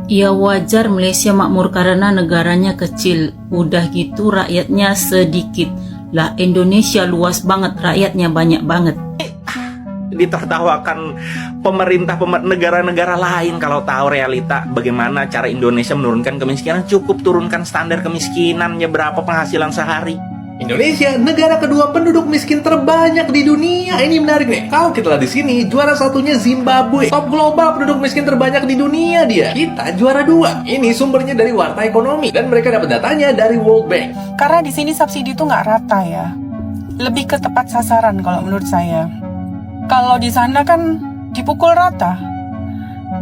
Ya wajar Malaysia makmur karena negaranya kecil, udah gitu rakyatnya sedikit. Lah Indonesia luas banget, rakyatnya banyak banget. Ditertawakan pemerintah negara-negara lain kalau tahu realita bagaimana cara Indonesia menurunkan kemiskinan. Cukup turunkan standar kemiskinannya, berapa penghasilan sehari. Indonesia, negara kedua penduduk miskin terbanyak di dunia. Ini menarik nih. Kalau kita lihat di sini, juara satunya Zimbabwe. Top global penduduk miskin terbanyak di dunia dia. Kita juara 2. Ini sumbernya dari Warta Ekonomi dan mereka dapat datanya dari World Bank. Karena di sini subsidi itu nggak rata ya. Lebih ke tepat sasaran kalau menurut saya. Kalau di sana kan dipukul rata.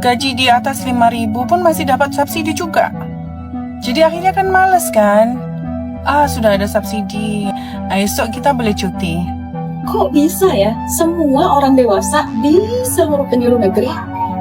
Gaji di atas 5.000 pun masih dapat subsidi juga. Jadi akhirnya kan males kan? Sudah ada subsidi. Esok kita boleh cuti. Kok bisa ya? Semua orang dewasa di seluruh penjuru negeri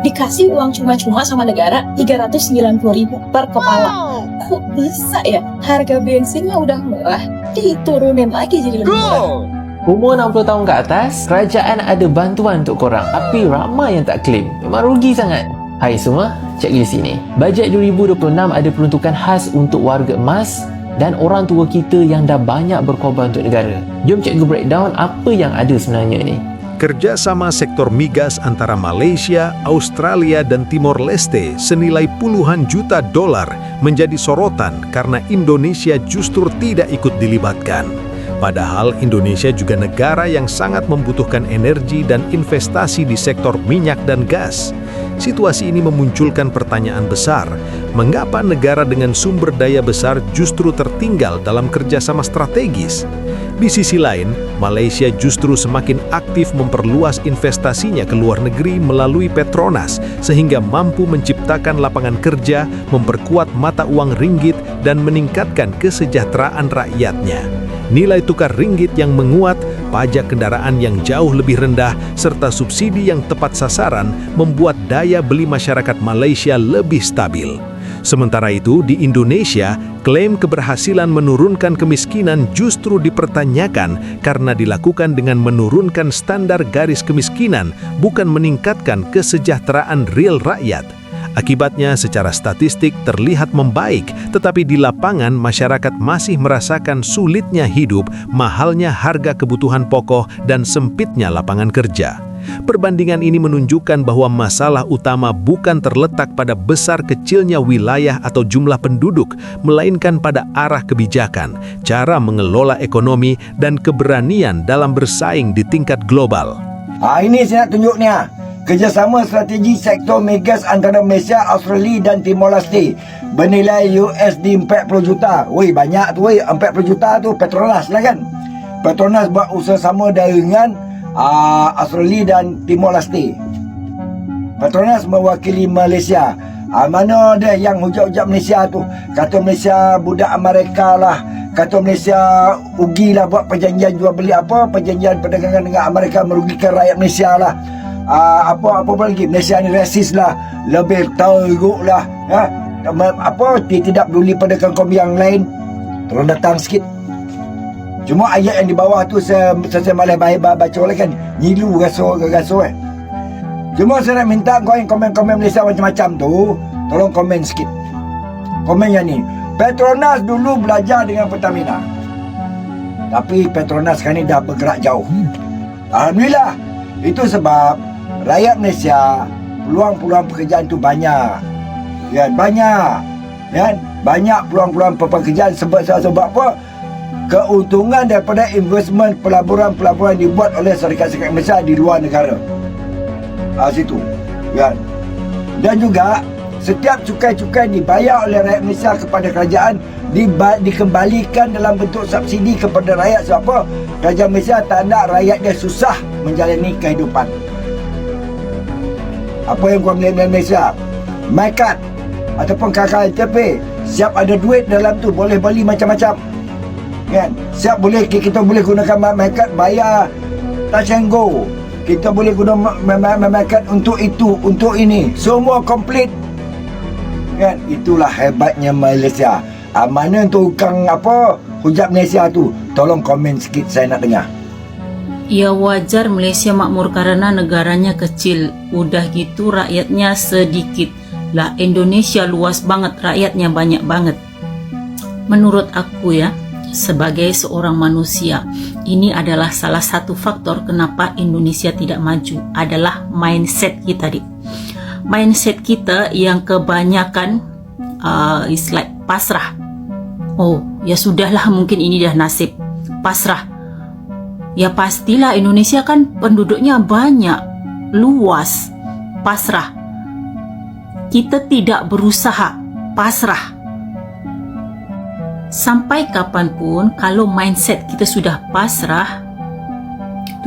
dikasih uang cuma-cuma sama negara 390.000 per kepala. Kok bisa ya? Harga bensinnya udah murah, diturunin lagi jadi lebih murah. Umur 60 tahun ke atas, kerajaan ada bantuan untuk korang, tapi ramai yang tak claim. Memang rugi sangat. Hai semua, cek di sini. Bajet 2026 ada peruntukan khas untuk warga emas dan orang tua kita yang dah banyak berkorban untuk negara. Jom cikgu breakdown apa yang ada sebenarnya ni. Kerjasama sektor migas antara Malaysia, Australia dan Timor Leste senilai puluhan juta dolar menjadi sorotan karena Indonesia justru tidak ikut dilibatkan. Padahal Indonesia juga negara yang sangat membutuhkan energi dan investasi di sektor minyak dan gas. Situasi ini memunculkan pertanyaan besar, mengapa negara dengan sumber daya besar justru tertinggal dalam kerjasama strategis? Di sisi lain, Malaysia justru semakin aktif memperluas investasinya ke luar negeri melalui Petronas, sehingga mampu menciptakan lapangan kerja, memperkuat mata uang ringgit, dan meningkatkan kesejahteraan rakyatnya. Nilai tukar ringgit yang menguat, pajak kendaraan yang jauh lebih rendah, serta subsidi yang tepat sasaran membuat daya beli masyarakat Malaysia lebih stabil. Sementara itu, di Indonesia, klaim keberhasilan menurunkan kemiskinan justru dipertanyakan karena dilakukan dengan menurunkan standar garis kemiskinan, bukan meningkatkan kesejahteraan real rakyat. Akibatnya secara statistik terlihat membaik, tetapi di lapangan masyarakat masih merasakan sulitnya hidup, mahalnya harga kebutuhan pokok, dan sempitnya lapangan kerja. Perbandingan ini menunjukkan bahwa masalah utama bukan terletak pada besar kecilnya wilayah atau jumlah penduduk, melainkan pada arah kebijakan, cara mengelola ekonomi, dan keberanian dalam bersaing di tingkat global. Ini saya nak tunjuk ni. Kerjasama strategi sektor migas antara Malaysia, Australia dan Timor Leste bernilai USD 40 juta. Woi, banyak tu woi, 40 juta tu Petronas lah kan. Petronas buat usaha sama dengan Australia dan Timor Leste. Petronas mewakili Malaysia. Mana ada yang hujat-hujat Malaysia tu, kata Malaysia budak Amerika lah, kata Malaysia ugi lah buat perjanjian jual beli perjanjian perdagangan dengan Amerika merugikan rakyat Malaysia lah. Apa lagi, Malaysia ni rasis lah, lebih teruk lah, dia tidak peduli pada kaum yang lain. Tolong datang sikit. Cuma ayat yang di bawah tu saya malah baca oleh kan, nyilu gaso. Cuma saya nak minta kau yang komen-komen Malaysia macam-macam tu, tolong komen sikit. Komen yang ni, Petronas dulu belajar dengan Pertamina, tapi Petronas sekarang ni dah bergerak jauh. Alhamdulillah. Itu sebab rakyat Malaysia, peluang-peluang pekerjaan tu banyak. Ya, banyak peluang-peluang pekerjaan sebab apa? Keuntungan daripada investment pelaburan-pelaburan dibuat oleh syarikat-syarikat Malaysia di luar negara. Situ. Ya. Dan juga setiap cukai-cukai dibayar oleh rakyat Malaysia kepada kerajaan dikembalikan dalam bentuk subsidi kepada rakyat. Sebab apa? Kerajaan Malaysia tak nak rakyat dia susah menjalani kehidupan. Apa yang kau beli Malaysia? MyCard ataupun KKLTP, siap ada duit dalam tu, boleh beli macam-macam. Kan? Siap boleh, kita boleh gunakan MyCard bayar Touch and Go. Kita boleh guna MyCard untuk itu, untuk ini. Semua komplit. Kan? Itulah hebatnya Malaysia. Mana tukang hujat Malaysia tu? Tolong komen sikit, saya nak dengar. Ya wajar Malaysia makmur karena negaranya kecil, udah gitu rakyatnya sedikit. Lah Indonesia luas banget, rakyatnya banyak banget. Menurut aku ya, sebagai seorang manusia, ini adalah salah satu faktor kenapa Indonesia tidak maju, adalah mindset kita, Dik. Mindset kita yang kebanyakan is like pasrah. Oh, ya sudahlah, mungkin ini dah nasib. Pasrah. Ya pastilah, Indonesia kan penduduknya banyak, luas. Pasrah. Kita tidak berusaha, pasrah. Sampai kapanpun kalau mindset kita sudah pasrah,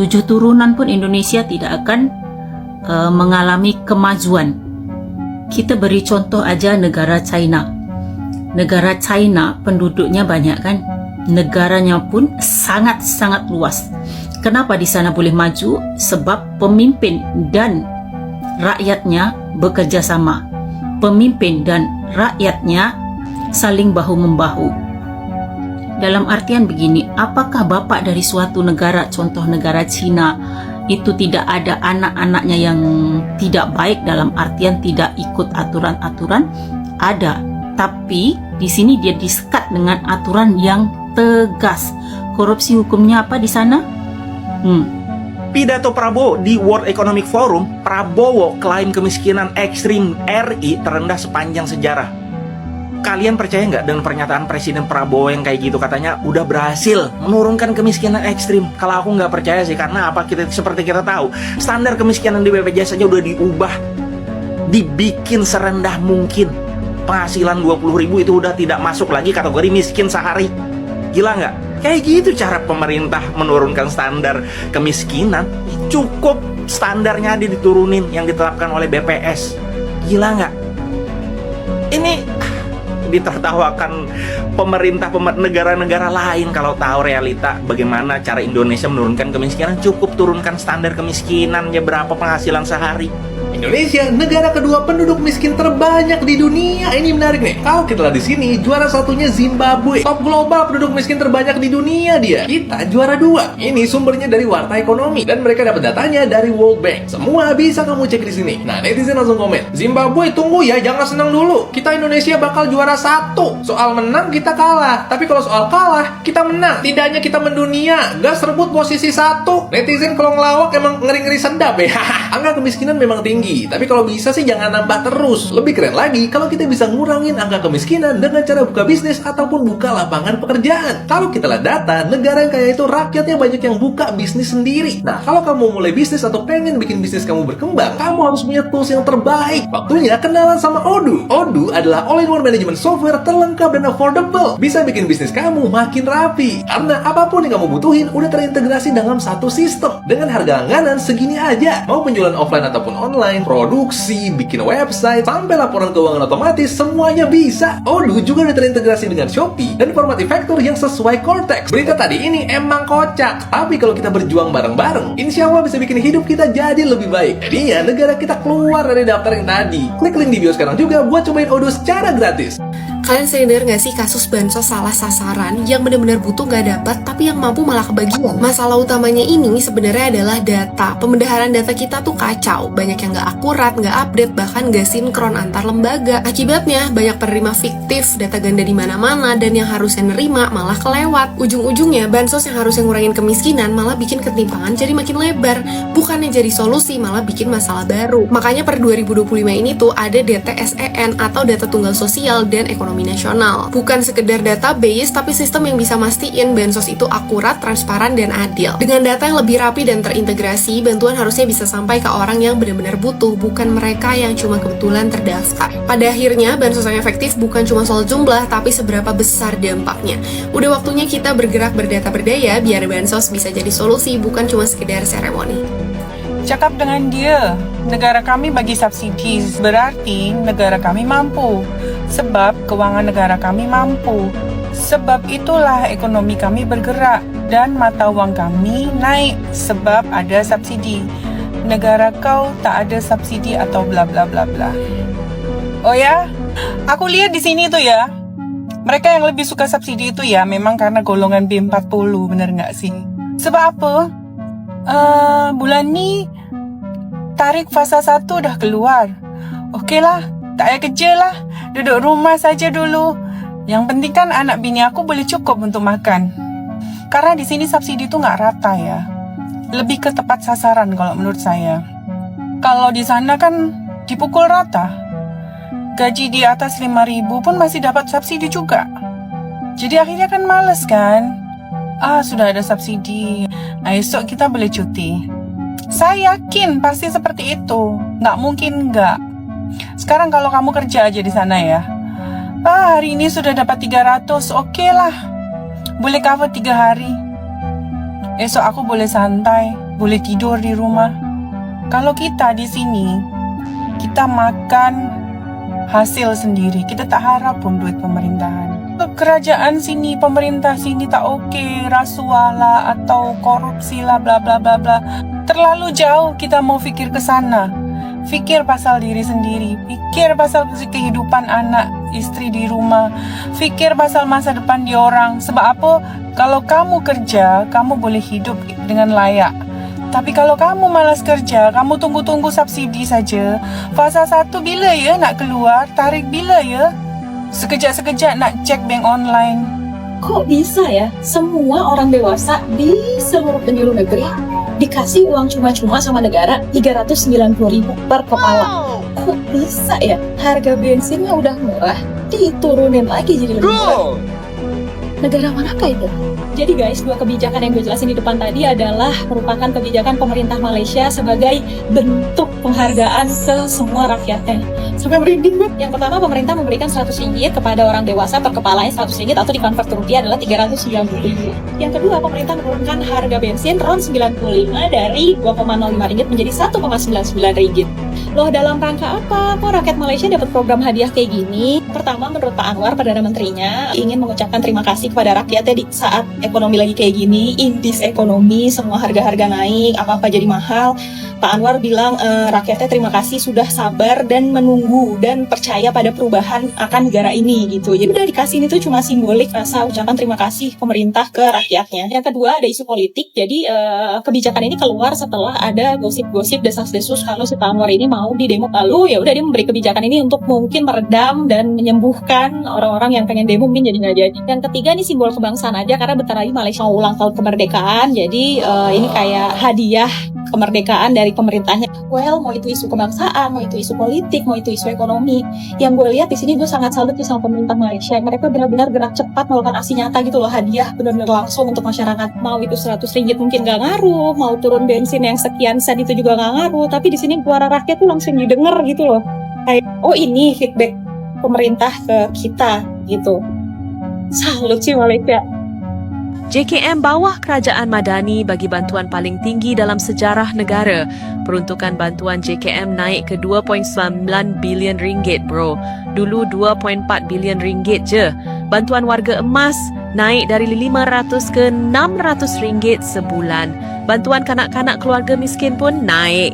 7 turunan pun Indonesia tidak akan mengalami kemajuan. Kita beri contoh aja negara China. Negara China penduduknya banyak kan? Negaranya pun sangat-sangat luas. Kenapa di sana boleh maju? Sebab pemimpin dan rakyatnya bekerja sama. Pemimpin dan rakyatnya saling bahu-membahu. Dalam artian begini, apakah bapak dari suatu negara, contoh negara Cina, itu tidak ada anak-anaknya yang tidak baik dalam artian tidak ikut aturan-aturan? Ada, tapi di sini dia disekat dengan aturan yang tegas. Korupsi hukumnya apa di sana? Pidato Prabowo di World Economic Forum, Prabowo klaim kemiskinan ekstrim RI terendah sepanjang sejarah. Kalian percaya nggak dengan pernyataan Presiden Prabowo yang kayak gitu? Katanya udah berhasil menurunkan kemiskinan ekstrim. Kalau aku nggak percaya sih, karena apa? Seperti kita tahu, standar kemiskinan di BPJS saja udah diubah, dibikin serendah mungkin. Penghasilan 20.000 itu udah tidak masuk lagi kategori miskin sehari. Gila nggak? Kayak gitu cara pemerintah menurunkan standar kemiskinan. Cukup standarnya diturunin yang ditetapkan oleh BPS. Gila nggak? Ini ditertawakan pemerintah negara-negara lain kalau tahu realita bagaimana cara Indonesia menurunkan kemiskinan. Cukup turunkan standar kemiskinannya, berapa penghasilan sehari. Indonesia, negara kedua penduduk miskin terbanyak di dunia. Ini menarik nih. Kalau kita lihat di sini, juara satunya Zimbabwe. Top global penduduk miskin terbanyak di dunia dia. Kita juara 2. Ini sumbernya dari Warta Ekonomi dan mereka dapat datanya dari World Bank. Semua bisa kamu cek di sini. Nah, netizen langsung komen, "Zimbabwe, tunggu ya, jangan senang dulu. Kita Indonesia bakal juara 1. Soal menang kita kalah, tapi kalau soal kalah kita menang. Tidak hanya kita mendunia, gas rebut posisi 1. Netizen kalau ngelawak emang ngeri-ngeri sedap ya. Angka kemiskinan memang tinggi, tapi kalau bisa sih jangan nambah terus. Lebih keren lagi kalau kita bisa ngurangin angka kemiskinan dengan cara buka bisnis ataupun buka lapangan pekerjaan. Kalau kita lihat data, negara yang kaya itu rakyatnya banyak yang buka bisnis sendiri. Nah, kalau kamu mulai bisnis atau pengen bikin bisnis kamu berkembang, kamu harus punya tools yang terbaik. Waktunya kenalan sama Odoo. Odoo adalah all-in-one management software terlengkap dan affordable. Bisa bikin bisnis kamu makin rapi. Karena apapun yang kamu butuhin udah terintegrasi dalam satu sistem. Dengan harga langganan segini aja. Mau penjualan offline ataupun online, produksi, bikin website, sampai laporan keuangan otomatis, semuanya bisa. Odoo juga udah terintegrasi dengan Shopee dan format e-factor yang sesuai Cortex. Berita tadi ini emang kocak, tapi kalau kita berjuang bareng-bareng, insya Allah bisa bikin hidup kita jadi lebih baik. Jadinya negara kita keluar dari daftar yang tadi. Klik link di bio sekarang juga buat cobain Odoo secara gratis. Kalian sadar gak sih kasus bansos salah sasaran yang benar-benar butuh gak dapat tapi yang mampu malah kebagian? Masalah utamanya ini sebenarnya adalah data. Pemendaharan data kita tuh kacau, banyak yang gak akurat, gak update, bahkan gak sinkron antar lembaga. Akibatnya banyak penerima fiktif, data ganda di mana-mana, dan yang harusnya nerima malah kelewat. Ujung-ujungnya bansos yang harusnya ngurangin kemiskinan malah bikin ketimpangan jadi makin lebar. Bukannya jadi solusi, malah bikin masalah baru. Makanya per 2025 ini tuh ada DTSEN atau Data Tunggal Sosial dan Ekonomi Nasional. Bukan sekedar database, tapi sistem yang bisa mastiin bansos itu akurat, transparan, dan adil. Dengan data yang lebih rapi dan terintegrasi, bantuan harusnya bisa sampai ke orang yang benar-benar butuh, bukan mereka yang cuma kebetulan terdaftar. Pada akhirnya, bansos yang efektif bukan cuma soal jumlah, tapi seberapa besar dampaknya. Udah waktunya kita bergerak berdata berdaya, biar bansos bisa jadi solusi, bukan cuma sekedar seremoni. Cakap dengan dia, negara kami bagi subsidi, berarti negara kami mampu. Sebab keuangan negara kami mampu. Sebab itulah ekonomi kami bergerak dan mata wang kami naik sebab ada subsidi. Negara kau tak ada subsidi atau bla bla bla bla. Oh ya, aku lihat di sini tuh ya. Mereka yang lebih suka subsidi itu ya memang karena golongan B40, bener nggak sih? Sebab apa? Bulan ni tarik fasa 1 dah keluar. Okeylah, Tak payah kerja lah, duduk rumah saja dulu. Yang penting kan anak bini aku boleh cukup untuk makan. Karena di sini subsidi tu nggak rata ya. Lebih ke tepat sasaran kalau menurut saya. Kalau di sana kan dipukul rata. Gaji di atas 5.000 pun masih dapat subsidi juga. Jadi akhirnya kan males kan? Sudah ada subsidi. Esok kita boleh cuti. Saya yakin pasti seperti itu. Nggak mungkin nggak. Sekarang kalau kamu kerja aja di sana ya. Hari ini sudah dapat 300, oke lah. Boleh cover 3 hari. Esok aku boleh santai, boleh tidur di rumah. Kalau kita di sini, kita makan hasil sendiri. Kita tak harap pun duit pemerintahan. Kerajaan sini, pemerintah sini tak oke, rasuah lah atau korupsi lah, bla bla bla bla. Terlalu jauh kita mau fikir ke sana. Fikir pasal diri sendiri, fikir pasal kehidupan anak, istri di rumah, fikir pasal masa depan diorang. Sebab apa? Kalau kamu kerja, kamu boleh hidup dengan layak. Tapi kalau kamu malas kerja, kamu tunggu-tunggu subsidi saja. Fasa 1 bila ya nak keluar? Tarik bila ya? Sekejap-sekejap nak cek bank online. Kok bisa ya semua orang dewasa di seluruh penjuru negeri dikasih uang cuma-cuma sama negara 390.000 per kepala? Kok bisa ya harga bensinnya udah murah diturunin lagi jadi lebih murah? Negara manakah itu? Jadi guys, 2 kebijakan yang gue jelasin di depan tadi adalah merupakan kebijakan pemerintah Malaysia sebagai bentuk penghargaan ke semua rakyatnya. Sampai merinding gue. Yang pertama, pemerintah memberikan 100 ringgit kepada orang dewasa per kepalanya 100 ringgit atau dikonvert ke rupiah adalah 390.000. Yang kedua, pemerintah menurunkan harga bensin RON 95 dari 2,05 ringgit menjadi 1,99 ringgit. Loh, dalam rangka apa? Kok rakyat Malaysia dapat program hadiah kayak gini? Pertama, menurut Pak Anwar, Perdana Menterinya, ingin mengucapkan terima kasih kepada rakyatnya di saat ekonomi lagi kayak gini, indis ekonomi, semua harga-harga naik, apa-apa jadi mahal. Pak Anwar bilang rakyatnya terima kasih sudah sabar dan menunggu dan percaya pada perubahan akan negara ini gitu. Jadi udah dikasih ini tuh cuma simbolik rasa ucapan terima kasih pemerintah ke rakyatnya. Yang kedua ada isu politik. Jadi kebijakan ini keluar setelah ada gosip-gosip desas-desus kalau si Pak Anwar ini mau di demo. Lalu ya udah dia memberi kebijakan ini untuk mungkin meredam dan menyembuhkan orang-orang yang pengen demo mungkin jadi nggak jadi. Yang ketiga ini simbol kebangsaan aja karena bentar lagi Malaysia mau ulang tahun kemerdekaan. Jadi ini kayak hadiah kemerdekaan dari pemerintahnya. Well, mau itu isu kebangsaan, mau itu isu politik, mau itu isu ekonomi. Yang gue lihat di sini gue sangat salut sama pemerintah Malaysia. Mereka benar-benar gerak cepat melakukan aksi nyata gitu loh, hadiah benar-benar langsung untuk masyarakat. Mau itu 100 ringgit mungkin gak ngaruh, mau turun bensin yang sekian sen itu juga gak ngaruh. Tapi di sini suara rakyat tuh langsung didengar gitu loh. Kayak, oh ini feedback pemerintah ke kita gitu. Salut sih Malaysia. JKM bawah kerajaan Madani bagi bantuan paling tinggi dalam sejarah negara. Peruntukan bantuan JKM naik ke 2.9 bilion ringgit, bro. Dulu 2.4 bilion ringgit je. Bantuan warga emas naik dari 500 ke 600 ringgit sebulan. Bantuan kanak-kanak keluarga miskin pun naik.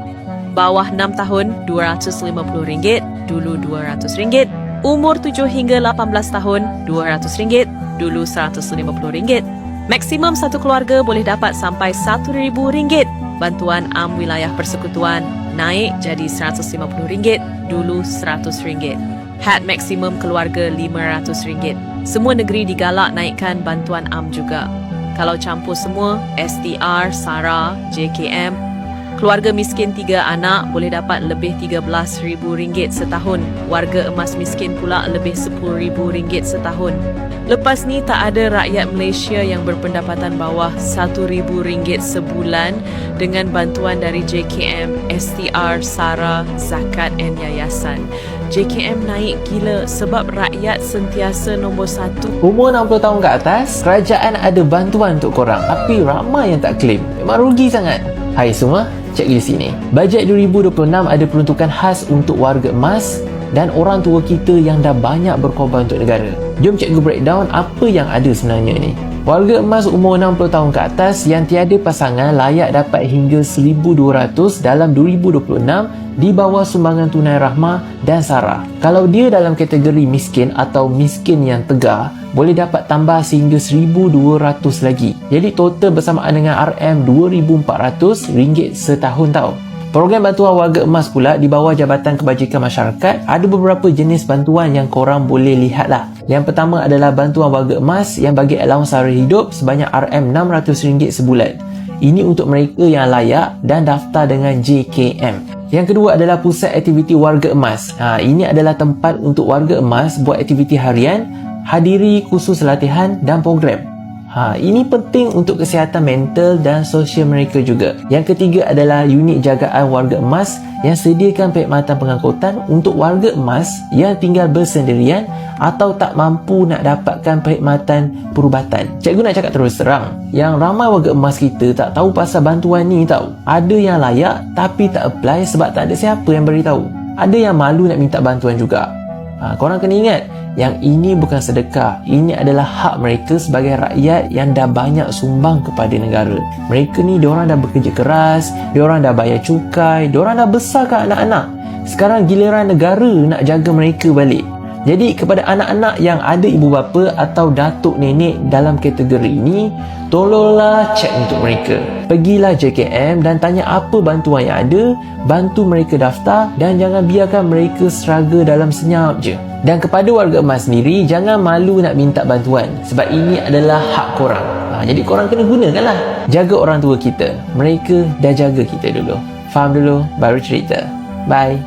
Bawah 6 tahun, 250 ringgit. Dulu 200 ringgit. Umur 7 hingga 18 tahun, 200 ringgit. Dulu 150 ringgit. Maksimum satu keluarga boleh dapat sampai RM1,000. Bantuan am wilayah persekutuan naik jadi RM150, dulu RM100. Had maksimum keluarga RM500. Semua negeri digalak naikkan bantuan am juga. Kalau campur semua, STR, SARA, JKM, keluarga miskin 3 anak boleh dapat lebih RM13,000 setahun. Warga emas miskin pula lebih RM10,000 setahun. Lepas ni tak ada rakyat Malaysia yang berpendapatan bawah RM1,000 sebulan dengan bantuan dari JKM, STR, SARA, zakat dan yayasan. JKM naik gila sebab rakyat sentiasa nombor 1. Umur 60 tahun ke atas, kerajaan ada bantuan untuk korang tapi ramai yang tak claim. Memang rugi sangat. Hai semua, cek di sini. Bajet 2026 ada peruntukan khas untuk warga emas dan orang tua kita yang dah banyak berkorban untuk negara. Jom cikgu breakdown apa yang ada sebenarnya ni. Warga emas umur 60 tahun ke atas yang tiada pasangan layak dapat hingga 1,200 dalam 2026 di bawah sumbangan tunai rahmah dan SARA. Kalau dia dalam kategori miskin atau miskin yang tegar, boleh dapat tambah sehingga 1,200 lagi. Jadi total bersamaan dengan RM2,400 setahun tau. Program bantuan warga emas pula di bawah Jabatan Kebajikan Masyarakat ada beberapa jenis bantuan yang korang boleh lihat lah. Yang pertama adalah bantuan warga emas yang bagi allowance sara hidup sebanyak RM600 sebulan. Ini untuk mereka yang layak dan daftar dengan JKM. Yang kedua adalah Pusat Aktiviti Warga Emas. Ini adalah tempat untuk warga emas buat aktiviti harian, hadiri kursus latihan dan program. Ini penting untuk kesihatan mental dan sosial mereka juga. Yang ketiga adalah unit jagaan warga emas yang sediakan perkhidmatan pengangkutan untuk warga emas yang tinggal bersendirian atau tak mampu nak dapatkan perkhidmatan perubatan. Cikgu nak cakap terus terang, yang ramai warga emas kita tak tahu pasal bantuan ni tau. Ada yang layak tapi tak apply sebab tak ada siapa yang beritahu. Ada yang malu nak minta bantuan juga. Korang kena ingat, yang ini bukan sedekah. Ini adalah hak mereka sebagai rakyat yang dah banyak sumbang kepada negara. Mereka ni, diorang dah bekerja keras, diorang dah bayar cukai, diorang dah besarkan anak-anak. Sekarang giliran negara nak jaga mereka balik. Jadi kepada anak-anak yang ada ibu bapa atau datuk nenek dalam kategori ini, tolonglah cek untuk mereka. Pergilah JKM dan tanya apa bantuan yang ada, bantu mereka daftar dan jangan biarkan mereka struggle dalam senyap je. Dan kepada warga emas sendiri, jangan malu nak minta bantuan sebab ini adalah hak korang. Jadi korang kena gunakanlah. Jaga orang tua kita. Mereka dah jaga kita dulu. Faham dulu, baru cerita. Bye.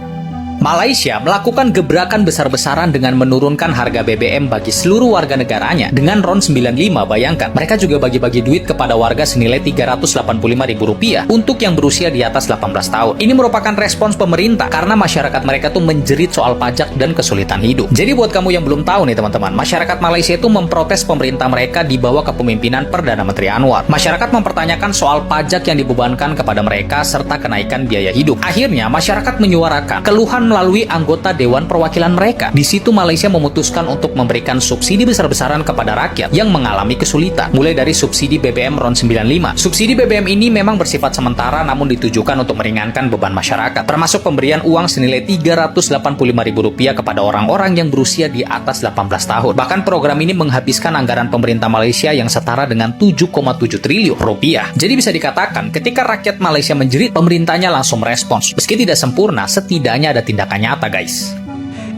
Malaysia melakukan gebrakan besar-besaran dengan menurunkan harga BBM bagi seluruh warga negaranya dengan RON 95. Bayangkan, mereka juga bagi-bagi duit kepada warga senilai Rp385.000 untuk yang berusia di atas 18 tahun. Ini merupakan respons pemerintah karena masyarakat mereka tuh menjerit soal pajak dan kesulitan hidup. Jadi buat kamu yang belum tahu nih teman-teman, masyarakat Malaysia itu memprotes pemerintah mereka di bawah kepemimpinan Perdana Menteri Anwar. Masyarakat mempertanyakan soal pajak yang dibebankan kepada mereka serta kenaikan biaya hidup. Akhirnya masyarakat menyuarakan keluhan melalui anggota Dewan Perwakilan mereka. Di situ Malaysia memutuskan untuk memberikan subsidi besar-besaran kepada rakyat yang mengalami kesulitan, mulai dari subsidi BBM RON 95. Subsidi BBM ini memang bersifat sementara namun ditujukan untuk meringankan beban masyarakat, termasuk pemberian uang senilai Rp385.000 kepada orang-orang yang berusia di atas 18 tahun. Bahkan program ini menghabiskan anggaran pemerintah Malaysia yang setara dengan Rp7,7 triliun. Jadi bisa dikatakan ketika rakyat Malaysia menjerit, pemerintahnya langsung merespons. Meski tidak sempurna, setidaknya ada tindakan nyata, guys.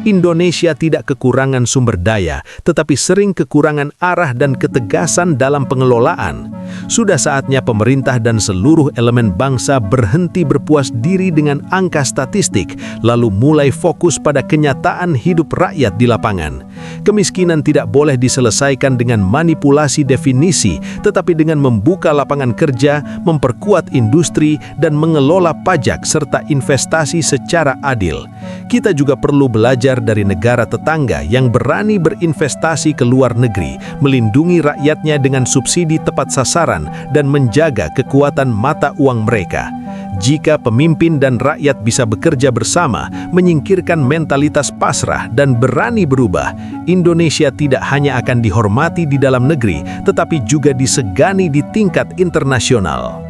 Indonesia tidak kekurangan sumber daya, tetapi sering kekurangan arah dan ketegasan dalam pengelolaan. Sudah saatnya pemerintah dan seluruh elemen bangsa berhenti berpuas diri dengan angka statistik, lalu mulai fokus pada kenyataan hidup rakyat di lapangan. Kemiskinan tidak boleh diselesaikan dengan manipulasi definisi, tetapi dengan membuka lapangan kerja, memperkuat industri, dan mengelola pajak serta investasi secara adil. Kita juga perlu belajar dari negara tetangga yang berani berinvestasi ke luar negeri, melindungi rakyatnya dengan subsidi tepat sasaran, dan menjaga kekuatan mata uang mereka. Jika pemimpin dan rakyat bisa bekerja bersama, menyingkirkan mentalitas pasrah dan berani berubah, Indonesia tidak hanya akan dihormati di dalam negeri, tetapi juga disegani di tingkat internasional.